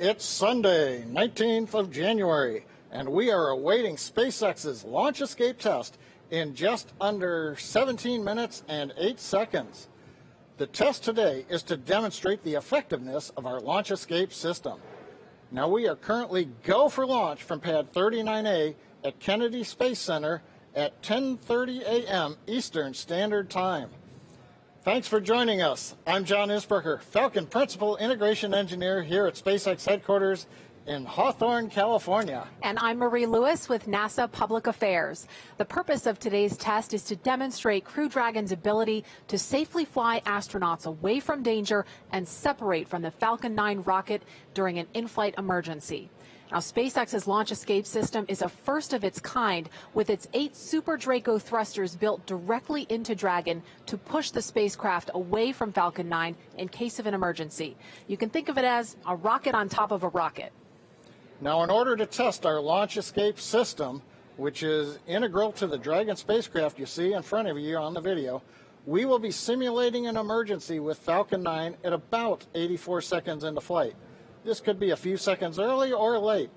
It's Sunday, 19th of January, and we are awaiting SpaceX's launch escape test in just under 17 minutes and 8 seconds. The test today is to demonstrate the effectiveness of our launch escape system. Now we are currently go for launch from pad 39A at Kennedy Space Center at 10:30 a.m. Eastern Standard Time. Thanks for joining us. I'm John Isberger, Falcon Principal Integration Engineer here at SpaceX headquarters in Hawthorne, California. And I'm Marie Lewis with NASA Public Affairs. The purpose of today's test is to demonstrate Crew Dragon's ability to safely fly astronauts away from danger and separate from the Falcon 9 rocket during an in-flight emergency. Now, SpaceX's launch escape system is a first of its kind, with its 8 Super Draco thrusters built directly into Dragon to push the spacecraft away from Falcon 9 in case of an emergency. You can think of it as a rocket on top of a rocket. Now, in order to test our launch escape system, which is integral to the Dragon spacecraft you see in front of you on the video, we will be simulating an emergency with Falcon 9 at about 84 seconds into flight. This could be a few seconds early or late,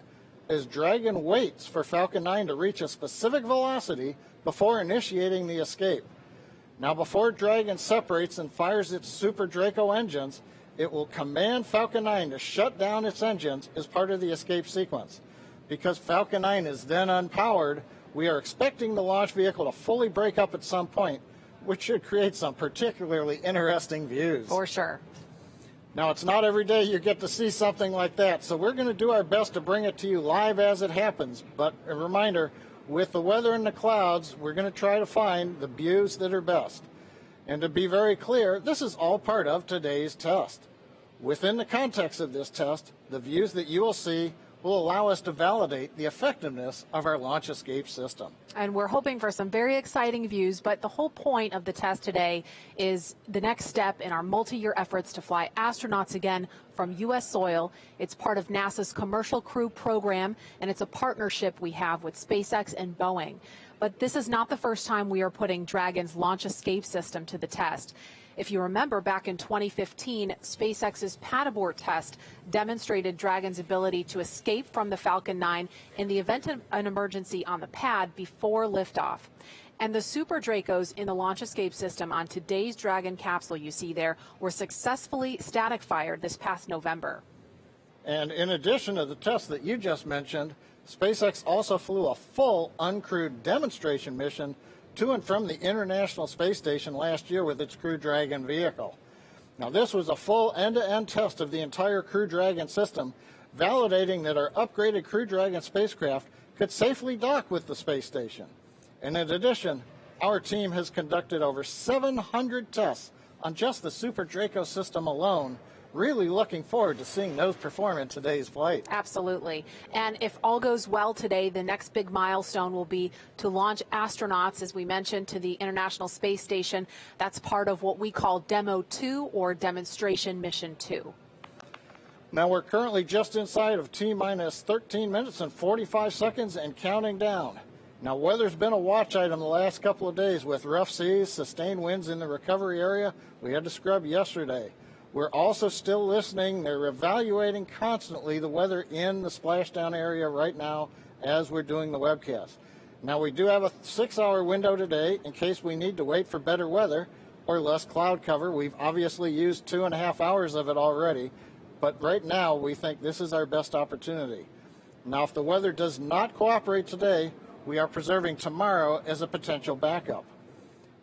as Dragon waits for Falcon 9 to reach a specific velocity before initiating the escape. Now, before Dragon separates and fires its Super Draco engines, it will command Falcon 9 to shut down its engines as part of the escape sequence. Because Falcon 9 is then unpowered, we are expecting the launch vehicle to fully break up at some point, which should create some particularly interesting views. For sure. Now, it's not every day you get to see something like that, so we're going to do our best to bring it to you live as it happens. But a reminder, with the weather and the clouds, we're going to try to find the views that are best. And to be very clear, this is all part of today's test. Within the context of this test, the views that you will see will allow us to validate the effectiveness of our launch escape system. And we're hoping for some very exciting views, but the whole point of the test today is the next step in our multi-year efforts to fly astronauts again from U.S. soil. It's part of NASA's Commercial Crew Program, and it's a partnership we have with SpaceX and Boeing. But this is not the first time we are putting Dragon's launch escape system to the test. If you remember, back in 2015, SpaceX's Abort test demonstrated Dragon's ability to escape from the Falcon 9 in the event of an emergency on the pad before liftoff. And the Super Dracos in the launch escape system on today's Dragon capsule you see there were successfully static fired this past November. And in addition to the test that you just mentioned, SpaceX also flew a full uncrewed demonstration mission to and from the International Space Station last year with its Crew Dragon vehicle. Now, this was a full end-to-end test of the entire Crew Dragon system, validating that our upgraded Crew Dragon spacecraft could safely dock with the space station. And in addition, our team has conducted over 700 tests on just the Super Draco system alone. Really looking forward to seeing those perform in today's flight. Absolutely. And if all goes well today, the next big milestone will be to launch astronauts, as we mentioned, to the International Space Station. That's part of what we call Demo 2 or Demonstration Mission 2. Now, we're currently just inside of T-minus 13 minutes and 45 seconds and counting down. Now, weather's been a watch item the last couple of days with rough seas, sustained winds in the recovery area. We had to scrub yesterday. We're also still listening. They're evaluating constantly the weather in the splashdown area right now as we're doing the webcast. Now, we do have a 6-hour window today in case we need to wait for better weather or less cloud cover. We've obviously used 2.5 hours of it already, but right now we think this is our best opportunity. Now, if the weather does not cooperate today, we are preserving tomorrow as a potential backup.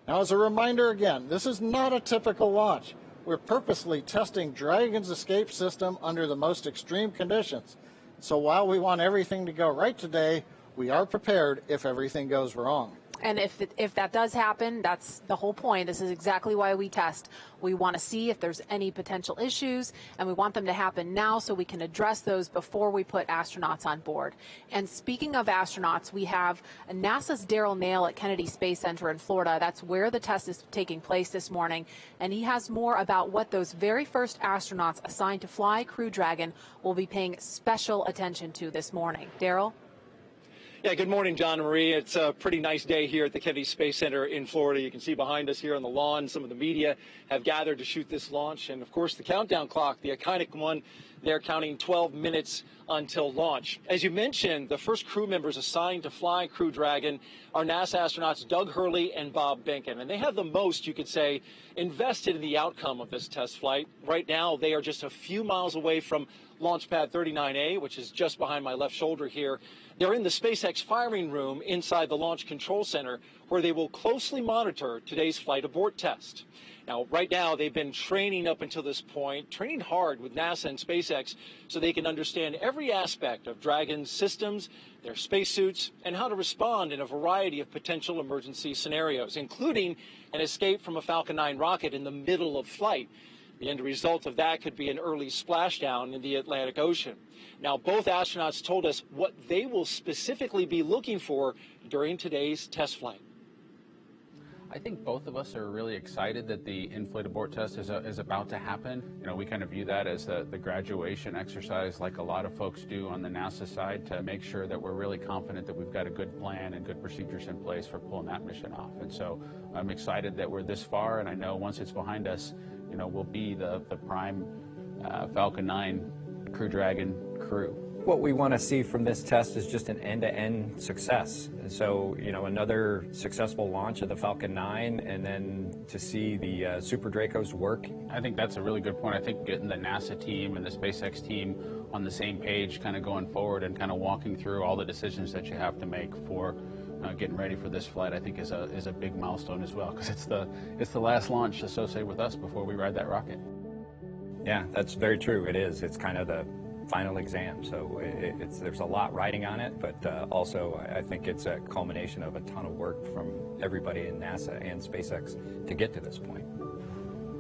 Now, as a reminder again, this is not a typical launch. We're purposely testing Dragon's escape system under the most extreme conditions. So while we want everything to go right today, We are prepared if everything goes wrong. And if that does happen, that's the whole point. This is exactly why we test. We want to see if there's any potential issues, and we want them to happen now so we can address those before we put astronauts on board. And speaking of astronauts, we have NASA's Darrell Nail at Kennedy Space Center in Florida. That's where the test is taking place this morning. And he has more about what those very first astronauts assigned to fly Crew Dragon will be paying special attention to this morning. Darrell? Yeah, good morning, John and Marie. It's a pretty nice day here at the Kennedy Space Center in Florida. You can see behind us here on the lawn, some of the media have gathered to shoot this launch. And, of course, the countdown clock, the iconic one, they're counting 12 minutes until launch. As you mentioned, the first crew members assigned to fly Crew Dragon are NASA astronauts Doug Hurley and Bob Behnken. And they have the most, you could say, invested in the outcome of this test flight. Right now, they are just a few miles away from Launch Pad 39A, which is just behind my left shoulder here. They're in the SpaceX firing room inside the Launch Control Center, where they will closely monitor today's flight abort test. Now, right now, they've been training up until this point, training hard with NASA and SpaceX so they can understand every aspect of Dragon's systems, their spacesuits, and how to respond in a variety of potential emergency scenarios, including an escape from a Falcon 9 rocket in the middle of flight. The end result of that could be an early splashdown in the Atlantic Ocean. Now, both astronauts told us what they will specifically be looking for during today's test flight. I think both of us are really excited that the in-flight abort test is about to happen. You know, we kind of view that as the graduation exercise, like a lot of folks do on the NASA side, to make sure that we're really confident that we've got a good plan and good procedures in place for pulling that mission off. And so I'm excited that we're this far, and I know once it's behind us, you know, we'll be the prime Falcon 9 Crew Dragon crew. What we want to see from this test is just an end-to-end success. And so, you know, another successful launch of the Falcon 9, and then to see the Super Dracos work. I think that's a really good point. I think getting the NASA team and the SpaceX team on the same page, kind of going forward and kind of walking through all the decisions that you have to make for getting ready for this flight, I think is a big milestone as well, because it's the last launch associated with us before we ride that rocket. Yeah, that's very true. It is. It's kind of the final exam, so there's a lot riding on it, but also I think it's a culmination of a ton of work from everybody in NASA and SpaceX to get to this point.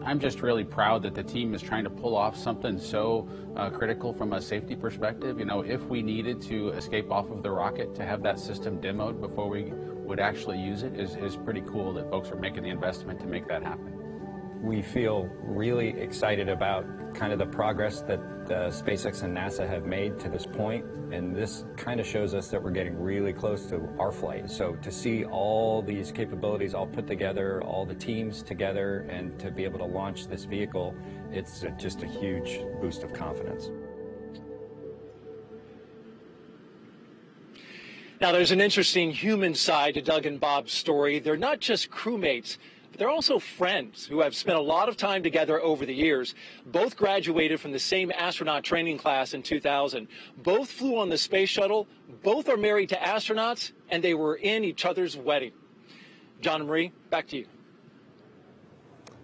I'm just really proud that the team is trying to pull off something so critical from a safety perspective. You know, if we needed to escape off of the rocket, to have that system demoed before we would actually use it is pretty cool that folks are making the investment to make that happen. We feel really excited about kind of the progress that SpaceX and NASA have made to this point, and this kind of shows us that we're getting really close to our flight. So to see all these capabilities all put together, all the teams together, and to be able to launch this vehicle, it's just a huge boost of confidence. Now, there's an interesting human side to Doug and Bob's story. They're not just crewmates, but they're also friends who have spent a lot of time together over the years. Both graduated from the same astronaut training class in 2000. Both flew on the space shuttle. Both are married to astronauts, and they were in each other's wedding. John and Marie, back to you.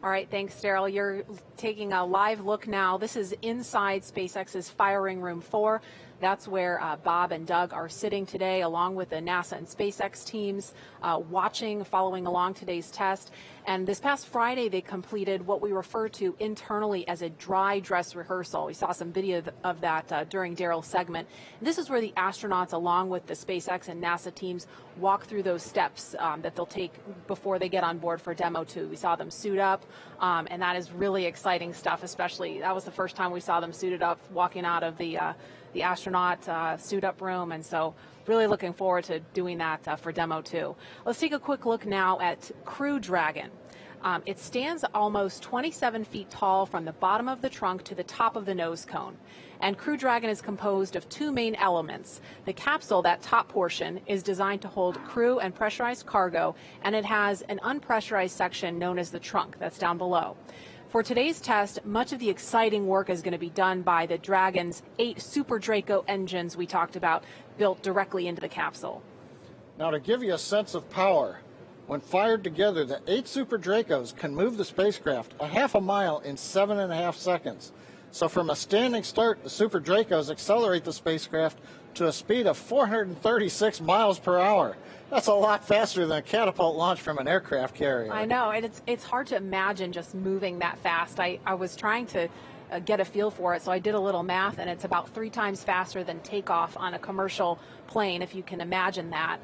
All right, thanks, Darrell. You're taking a live look now. This is inside SpaceX's firing room 4. That's where Bob and Doug are sitting today, along with the NASA and SpaceX teams, following along today's test. And this past Friday, they completed what we refer to internally as a dry dress rehearsal. We saw some video of that during Darrell's segment. This is where the astronauts, along with the SpaceX and NASA teams, walk through those steps that they'll take before they get on board for Demo 2. We saw them suit up, and that is really exciting stuff, especially that was the first time we saw them suited up walking out of the astronaut suit-up room, and so really looking forward to doing that for Demo 2. Let's take a quick look now at Crew Dragon. It stands almost 27 feet tall from the bottom of the trunk to the top of the nose cone. And Crew Dragon is composed of 2 main elements. The capsule, that top portion, is designed to hold crew and pressurized cargo, and it has an unpressurized section known as the trunk that's down below. For today's test, much of the exciting work is going to be done by the Dragon's 8 Super Draco engines we talked about, built directly into the capsule. Now, to give you a sense of power, when fired together, the 8 Super Dracos can move the spacecraft a half a mile in 7.5 seconds. So from a standing start, the Super Dracos accelerate the spacecraft to a speed of 436 miles per hour. That's a lot faster than a catapult launch from an aircraft carrier. I know, and it's hard to imagine just moving that fast. I was trying to get a feel for it, so I did a little math, and it's about 3 times faster than takeoff on a commercial plane, if you can imagine that.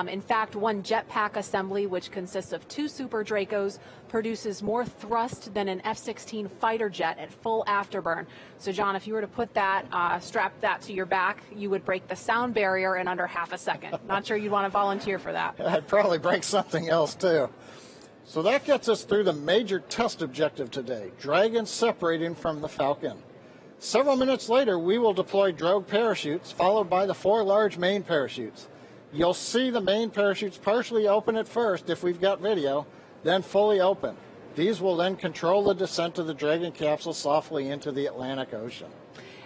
In fact, one jetpack assembly, which consists of 2 Super Dracos, produces more thrust than an F-16 fighter jet at full afterburn. So, John, if you were to put that, strap that to your back, you would break the sound barrier in under half a second. Not sure you'd want to volunteer for that. I'd probably break something else, too. So that gets us through the major test objective today, Dragon separating from the Falcon. Several minutes later, we will deploy drogue parachutes, followed by the 4 large main parachutes. You'll see the main parachutes partially open at first if we've got video, then fully open. These will then control the descent of the Dragon capsule softly into the Atlantic Ocean.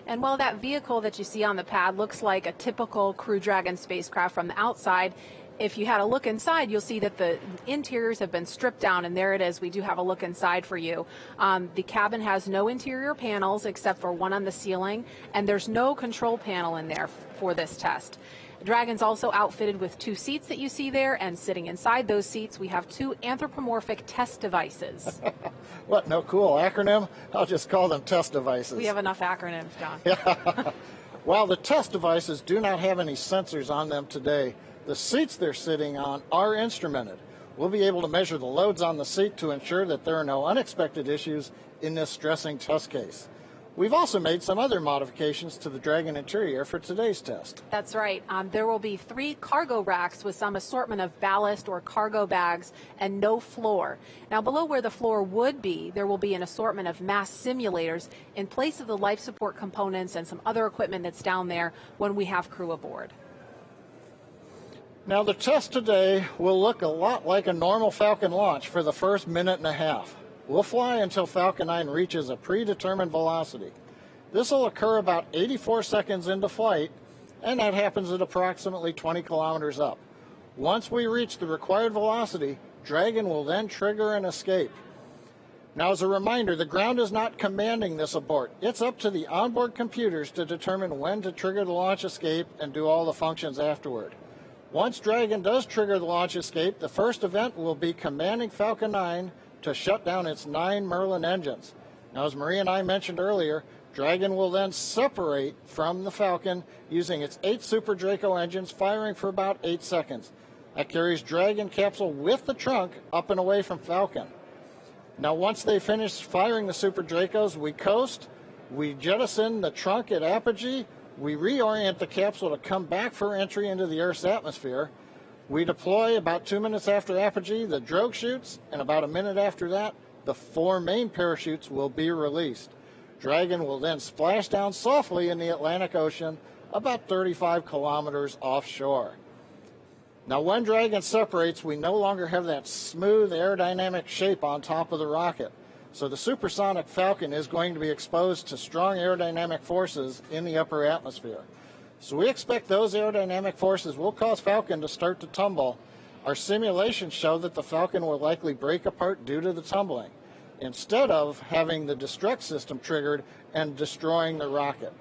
And while that vehicle that you see on the pad looks like a typical Crew Dragon spacecraft from the outside, if you had a look inside, you'll see that the interiors have been stripped down, and there it is. We do have a look inside for you. The cabin has no interior panels except for one on the ceiling, and there's no control panel in there for this test. Dragon's also outfitted with 2 seats that you see there, and sitting inside those seats, we have 2 anthropomorphic test devices. What, no cool acronym? I'll just call them test devices. We have enough acronyms, John. While the test devices do not have any sensors on them today, the seats they're sitting on are instrumented. We'll be able to measure the loads on the seat to ensure that there are no unexpected issues in this stressing test case. We've also made some other modifications to the Dragon interior for today's test. That's right. There will be 3 cargo racks with some assortment of ballast or cargo bags and no floor. Now, below where the floor would be, there will be an assortment of mass simulators in place of the life support components and some other equipment that's down there when we have crew aboard. Now, the test today will look a lot like a normal Falcon launch for the first minute and a half. We'll fly until Falcon 9 reaches a predetermined velocity. This will occur about 84 seconds into flight, and that happens at approximately 20 kilometers up. Once we reach the required velocity, Dragon will then trigger an escape. Now, as a reminder, the ground is not commanding this abort. It's up to the onboard computers to determine when to trigger the launch escape and do all the functions afterward. Once Dragon does trigger the launch escape, the first event will be commanding Falcon 9 to shut down its 9 Merlin engines. Now, as Marie and I mentioned earlier, Dragon will then separate from the Falcon using its 8 Super Draco engines, firing for about 8 seconds. That carries Dragon capsule with the trunk up and away from Falcon. Now, once they finish firing the Super Dracos, we coast, we jettison the trunk at apogee, we reorient the capsule to come back for entry into the Earth's atmosphere. We deploy about 2 minutes after apogee the drogue chutes, and about a minute after that, the 4 main parachutes will be released. Dragon will then splash down softly in the Atlantic Ocean about 35 kilometers offshore. Now, when Dragon separates, we no longer have that smooth aerodynamic shape on top of the rocket. So the supersonic Falcon is going to be exposed to strong aerodynamic forces in the upper atmosphere. So we expect those aerodynamic forces will cause Falcon to start to tumble. Our simulations show that the Falcon will likely break apart due to the tumbling, instead of having the destruct system triggered and destroying the rocket.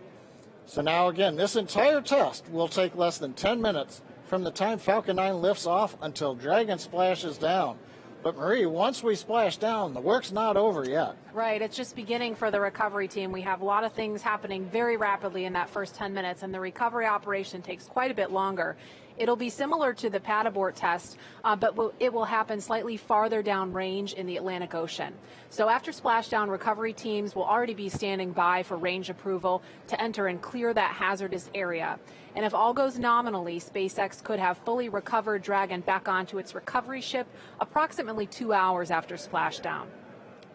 So now again, this entire test will take less than 10 minutes from the time Falcon 9 lifts off until Dragon splashes down. But Marie, once we splash down, the work's not over yet. Right, it's just beginning for the recovery team. We have a lot of things happening very rapidly in that first 10 minutes, and the recovery operation takes quite a bit longer. It'll be similar to the pad abort test, but it will happen slightly farther down range in the Atlantic Ocean. So after splashdown, recovery teams will already be standing by for range approval to enter and clear that hazardous area. And if all goes nominally, SpaceX could have fully recovered Dragon back onto its recovery ship approximately 2 hours after splashdown.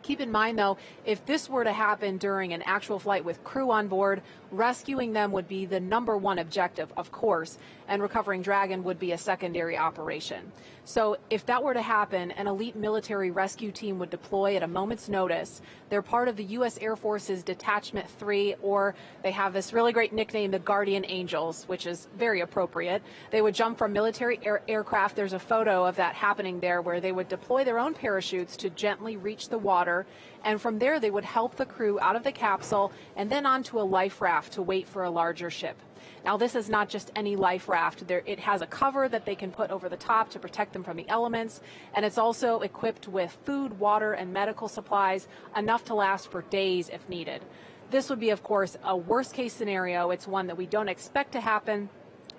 Keep in mind, though, if this were to happen during an actual flight with crew on board, rescuing them would be the #1 objective, of course, and recovering Dragon would be a secondary operation. So if that were to happen, an elite military rescue team would deploy at a moment's notice. They're part of the U.S. Air Force's Detachment 3, or they have this really great nickname, the Guardian Angels, which is very appropriate. They would jump from military aircraft. There's a photo of that happening there where they would deploy their own parachutes to gently reach the water water. And from there, they would help the crew out of the capsule and then onto a life raft to wait for a larger ship. Now, this is not just any life raft. It has a cover that they can put over the top to protect them from the elements, and it's also equipped with food, water, and medical supplies, enough to last for days if needed. This would be, of course, a worst-case scenario. It's one that we don't expect to happen.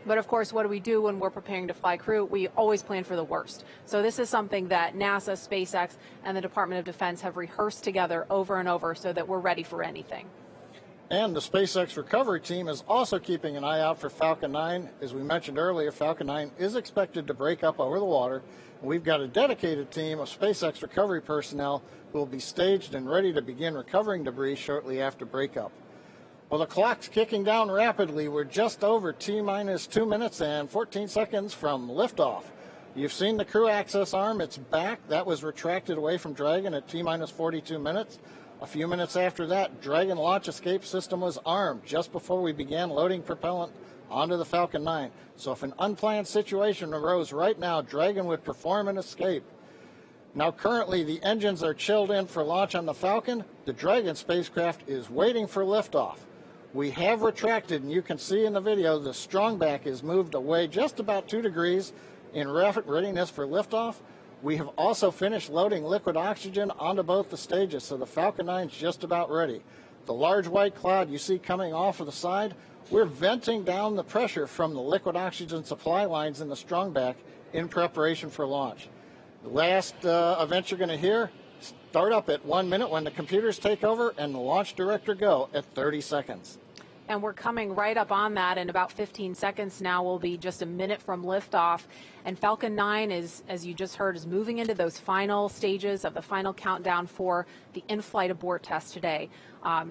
But of course, what do we do when we're preparing to fly crew? We always plan for the worst. So this is something that NASA, SpaceX, and the Department of Defense have rehearsed together over and over so that we're ready for anything. And the SpaceX recovery team is also keeping an eye out for Falcon 9. As we mentioned earlier, Falcon 9 is expected to break up over the water. We've got a dedicated team of SpaceX recovery personnel who will be staged and ready to begin recovering debris shortly after breakup. Well, the clock's kicking down rapidly. We're just over T-minus 2 minutes and 14 seconds from liftoff. You've seen the crew access arm. It's back. That was retracted away from Dragon at T-minus 42 minutes. A few minutes after that, Dragon launch escape system was armed just before we began loading propellant onto the Falcon 9. So if an unplanned situation arose right now, Dragon would perform an escape. Now, currently, the engines are chilled in for launch on the Falcon. The Dragon spacecraft is waiting for liftoff. We have retracted, and you can see in the video the strongback is moved away just about 2 degrees in readiness for liftoff. We have also finished loading liquid oxygen onto both the stages, so the Falcon 9 is just about ready. The large white cloud you see coming off of the side, we're venting down the pressure from the liquid oxygen supply lines in the strongback in preparation for launch. The last event you're going to hear, start up at 1 minute when the computers take over and the launch director go at 30 seconds. And we're coming right up on that in about 15 seconds now. We'll be just a minute from liftoff. And Falcon 9 is, as you just heard, is moving into those final stages of the final countdown for the in-flight abort test today.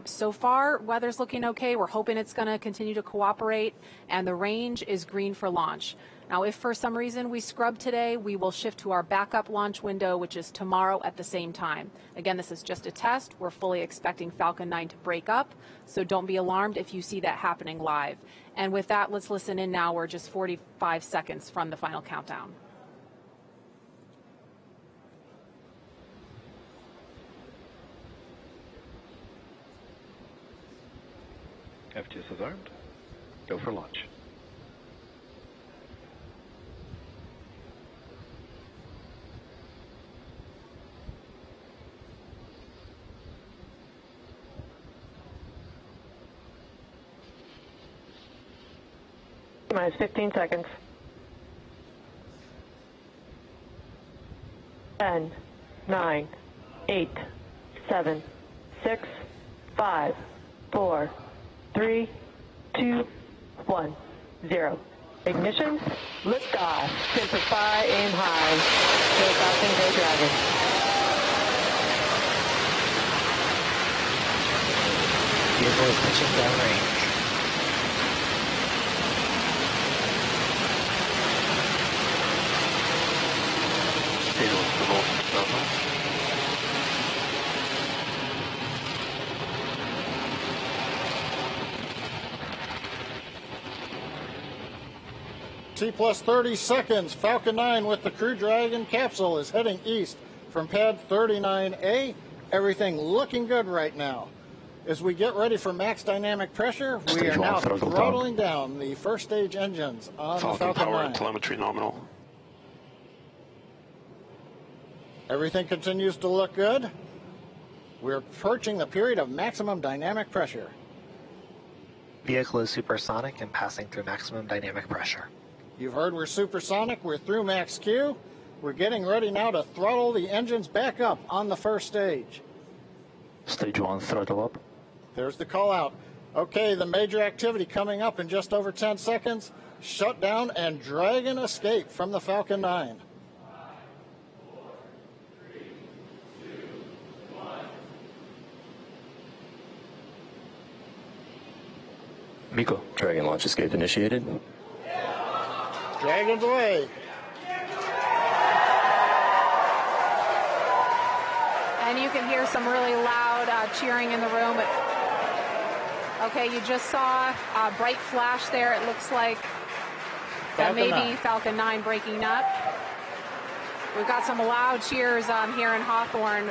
So far, weather's looking okay. We're hoping it's going to continue to cooperate, and the range is green for launch. Now, if for some reason we scrub today, we will shift to our backup launch window, which is tomorrow at the same time. Again, this is just a test. We're fully expecting Falcon 9 to break up, so don't be alarmed if you see that happening live. And with that, let's listen in now. We're just 45 seconds from the final countdown. FTS is armed. Go for launch. Minus 15 seconds. 10, 9, 8, 7, 6, 5, 4, 3, 2, 1, 0. Ignition, liftoff. Simplify, aim high. Go Falcon, go Dragon. Vehicle is pitching downrange. T-plus 30 seconds. Falcon 9 with the Crew Dragon capsule is heading east from pad 39A. Everything looking good right now. As we get ready for max dynamic pressure, we are now throttling down the first stage engines on the Falcon 9. Power and telemetry nominal. Everything continues to look good. We're approaching the period of maximum dynamic pressure. Vehicle is supersonic and passing through maximum dynamic pressure. You've heard we're supersonic. We're through max Q. We're getting ready now to throttle the engines back up on the first stage. Stage 1, throttle up. There's the call out. Okay, the major activity coming up in just over 10 seconds. Shutdown and Dragon escape from the Falcon 9. Miko. Dragon launch escape initiated. Dragon's away. And you can hear some really loud cheering in the room. Okay, you just saw a bright flash there. It looks like that may be Falcon 9 breaking up. We've got some loud cheers here in Hawthorne,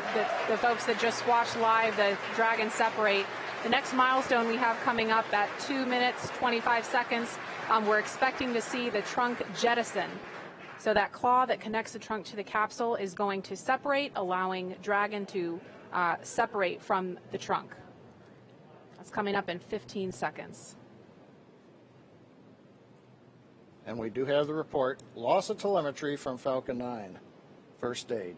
the folks that just watched live the Dragon separate. The next milestone we have coming up at 2 minutes, 25 seconds, we're expecting to see the trunk jettison. So that claw that connects the trunk to the capsule is going to separate, allowing Dragon to separate from the trunk. That's coming up in 15 seconds. And we do have the report, loss of telemetry from Falcon 9, first stage.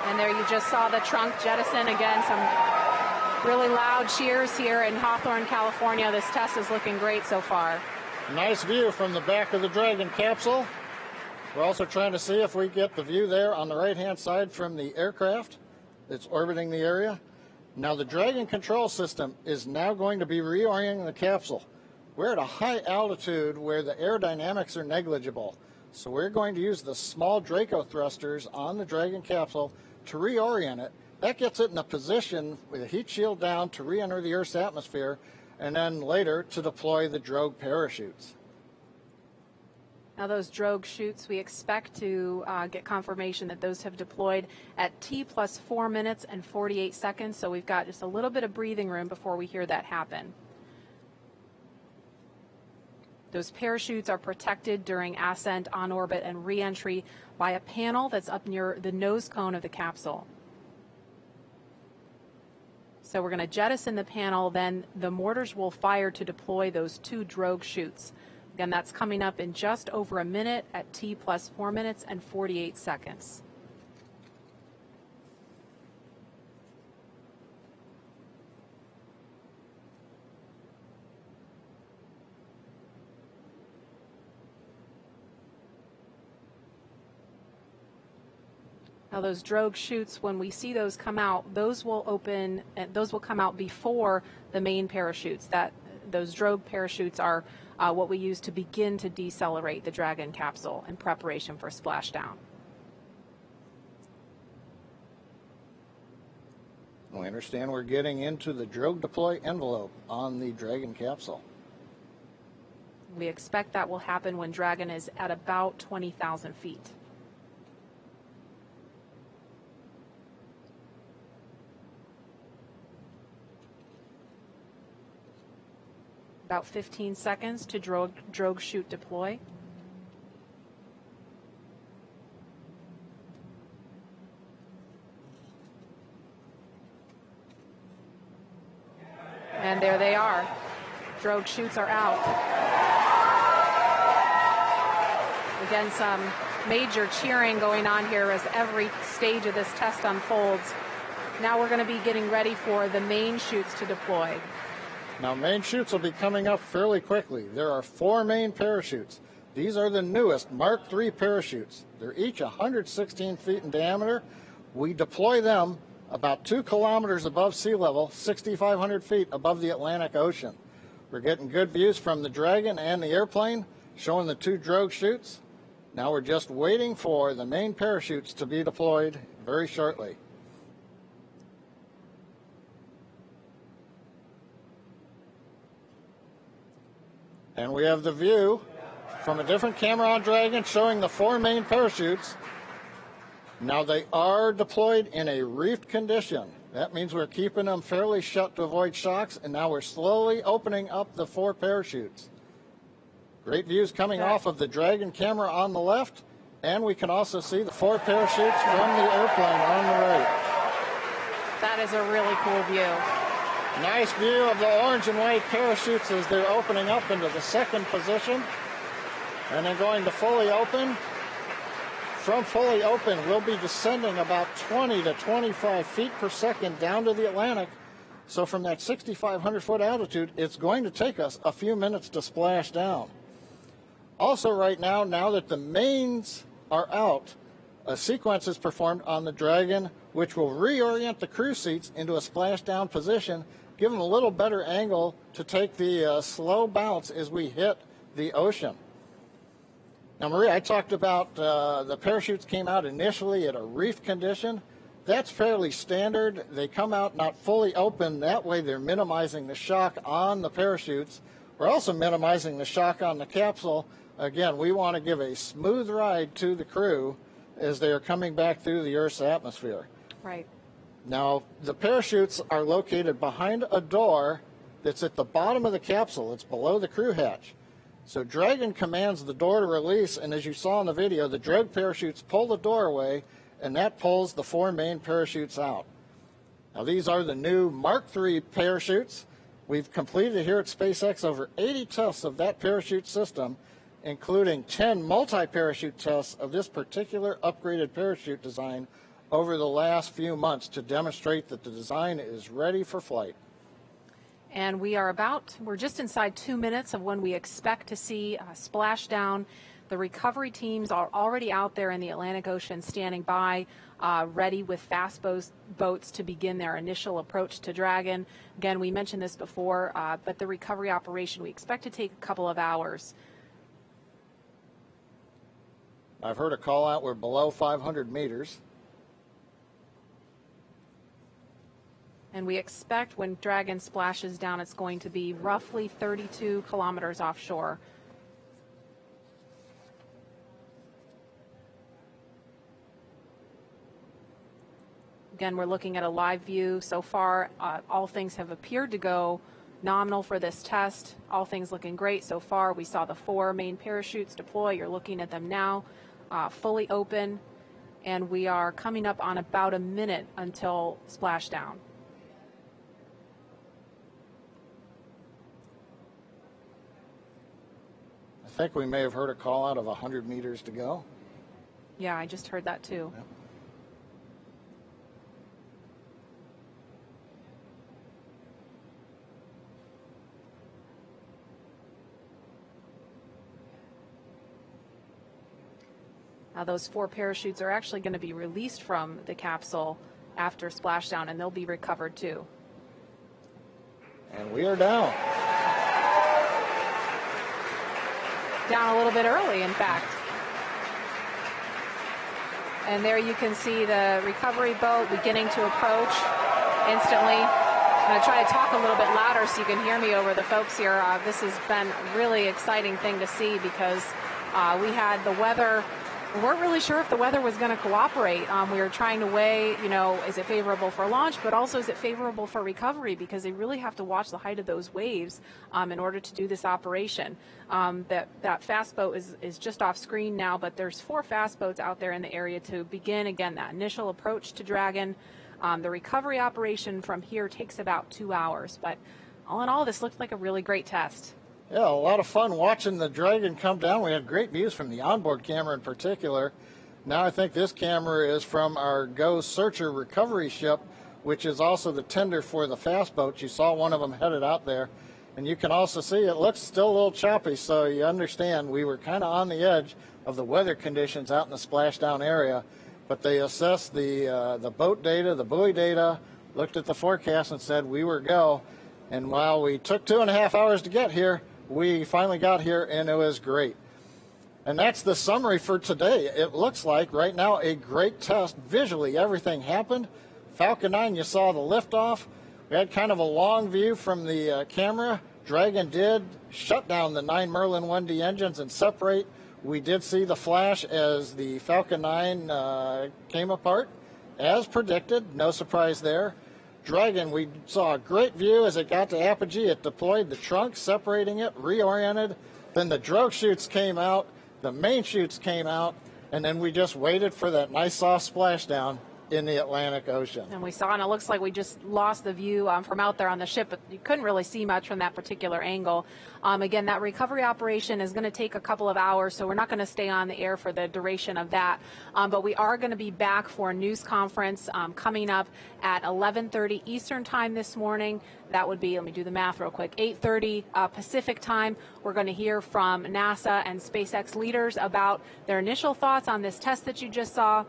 And there you just saw the trunk jettison. Again, some really loud cheers here in Hawthorne, California. This test is looking great so far. Nice view from the back of the Dragon capsule. We're also trying to see if we get the view there on the right-hand side from the aircraft that's orbiting the area. Now the Dragon control system is now going to be reorienting the capsule. We're at a high altitude where the aerodynamics are negligible. So we're going to use the small Draco thrusters on the Dragon capsule to reorient it. That gets it in a position with a heat shield down to re-enter the Earth's atmosphere, and then later to deploy the drogue parachutes. Now those drogue chutes, we expect to get confirmation that those have deployed at T plus 4 minutes and 48 seconds. So we've got just a little bit of breathing room before we hear that happen. Those parachutes are protected during ascent, on orbit, and re-entry by a panel that's up near the nose cone of the capsule. So we're going to jettison the panel, then the mortars will fire to deploy those 2 drogue chutes. Again, that's coming up in just over a minute at T plus 4 minutes and 48 seconds. Now those drogue chutes, when we see those come out, those will open, those will come out before the main parachutes. Those drogue parachutes are what we use to begin to decelerate the Dragon capsule in preparation for splashdown. We understand we're getting into the drogue deploy envelope on the Dragon capsule. We expect that will happen when Dragon is at about 20,000 feet. About 15 seconds to drogue chute deploy. And there they are. Drogue chutes are out. Again, some major cheering going on here as every stage of this test unfolds. Now we're going to be getting ready for the main chutes to deploy. Now, main chutes will be coming up fairly quickly. There are 4 main parachutes. These are the newest Mark III parachutes. They're each 116 feet in diameter. We deploy them about 2 kilometers above sea level, 6,500 feet above the Atlantic Ocean. We're getting good views from the Dragon and the airplane, showing the 2 drogue chutes. Now we're just waiting for the main parachutes to be deployed very shortly. And we have the view from a different camera on Dragon showing the 4 main parachutes. Now they are deployed in a reefed condition. That means we're keeping them fairly shut to avoid shocks, and now we're slowly opening up the 4 parachutes. Great views coming off of the Dragon camera on the left, and we can also see the 4 parachutes from the airplane on the right. That is a really cool view. Nice view of the orange and white parachutes as they're opening up into the second position. And then going to fully open. From fully open, we'll be descending about 20 to 25 feet per second down to the Atlantic. So from that 6,500 foot altitude, it's going to take us a few minutes to splash down. Also right now that the mains are out, a sequence is performed on the Dragon, which will reorient the crew seats into a splashdown position, give them a little better angle to take the slow bounce as we hit the ocean. Now, Maria, I talked about the parachutes came out initially at a reef condition. That's fairly standard. They come out not fully open. That way they're minimizing the shock on the parachutes. We're also minimizing the shock on the capsule. Again, we want to give a smooth ride to the crew as they are coming back through the Earth's atmosphere. Right. Now, the parachutes are located behind a door that's at the bottom of the capsule. It's below the crew hatch. So Dragon commands the door to release, and as you saw in the video, the drag parachutes pull the door away, and that pulls the 4 main parachutes out. Now, these are the new Mark III parachutes. We've completed here at SpaceX over 80 tests of that parachute system, including 10 multi-parachute tests of this particular upgraded parachute design over the last few months to demonstrate that the design is ready for flight. And we're just inside 2 minutes of when we expect to see splashdown. The recovery teams are already out there in the Atlantic Ocean standing by, ready with fast boats to begin their initial approach to Dragon. Again, we mentioned this before, but the recovery operation we expect to take a couple of hours. I've heard a call out, we're below 500 meters. And we expect when Dragon splashes down, it's going to be roughly 32 kilometers offshore. Again, we're looking at a live view. So far, all things have appeared to go nominal for this test. All things looking great so far. We saw the 4 main parachutes deploy. You're looking at them now, fully open. And we are coming up on about a minute until splashdown. I think we may have heard a call out of 100 meters to go. Yeah, I just heard that too. Yep. Now those 4 parachutes are actually going to be released from the capsule after splashdown, and they'll be recovered too. And we are down. Down a little bit early, in fact. And there you can see the recovery boat beginning to approach instantly. I'm going to try to talk a little bit louder so you can hear me over the folks here. This has been a really exciting thing to see because we had the weather. We weren't really sure if the weather was going to cooperate. We were trying to weigh, is it favorable for launch, but also is it favorable for recovery, because they really have to watch the height of those waves in order to do this operation. That fast boat is just off screen now, but there's 4 fast boats out there in the area to begin, again, that initial approach to Dragon. The recovery operation from here takes about 2 hours, but all in all, this looked like a really great test. Yeah, a lot of fun watching the Dragon come down. We had great views from the onboard camera in particular. Now I think this camera is from our Go Searcher recovery ship, which is also the tender for the fast boats. You saw one of them headed out there. And you can also see it looks still a little choppy, so you understand we were kind of on the edge of the weather conditions out in the splashdown area. But they assessed the boat data, the buoy data, looked at the forecast and said we were go. And while we took 2.5 hours to get here, we finally got here, and it was great. And that's the summary for today. It looks like right now a great test. Visually, everything happened. Falcon 9, you saw the liftoff. We had kind of a long view from the camera. Dragon did shut down the 9 Merlin 1D engines and separate. We did see the flash as the Falcon 9 came apart, as predicted. No surprise there. Dragon, we saw a great view as it got to apogee. It deployed the trunk, separating it, reoriented. Then the drogue chutes came out, the main chutes came out, and then we just waited for that nice soft splashdown in the Atlantic Ocean. And we saw, and it looks like we just lost the view from out there on the ship, but you couldn't really see much from that particular angle. Again, that recovery operation is going to take a couple of hours, so we're not going to stay on the air for the duration of that. But we are going to be back for a news conference coming up at 11:30 Eastern time this morning. That would be, let me do the math real quick, 8:30 Pacific time. We're going to hear from NASA and SpaceX leaders about their initial thoughts on this test that you just saw.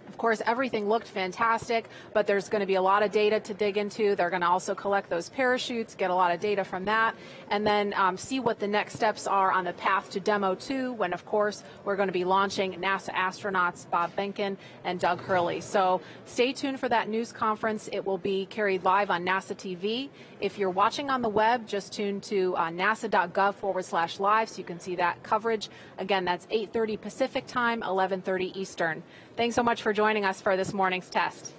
Of course, everything looked fantastic, but there's going to be a lot of data to dig into. They're going to also collect those parachutes, get a lot of data from that, and then see what the next steps are on the path to Demo 2, when, of course, we're going to be launching NASA astronauts Bob Behnken and Doug Hurley. So stay tuned for that news conference. It will be carried live on NASA TV. If you're watching on the web, just tune to nasa.gov/live so you can see that coverage. Again, that's 8:30 Pacific time, 11:30 Eastern. Thanks so much for joining us for this morning's test.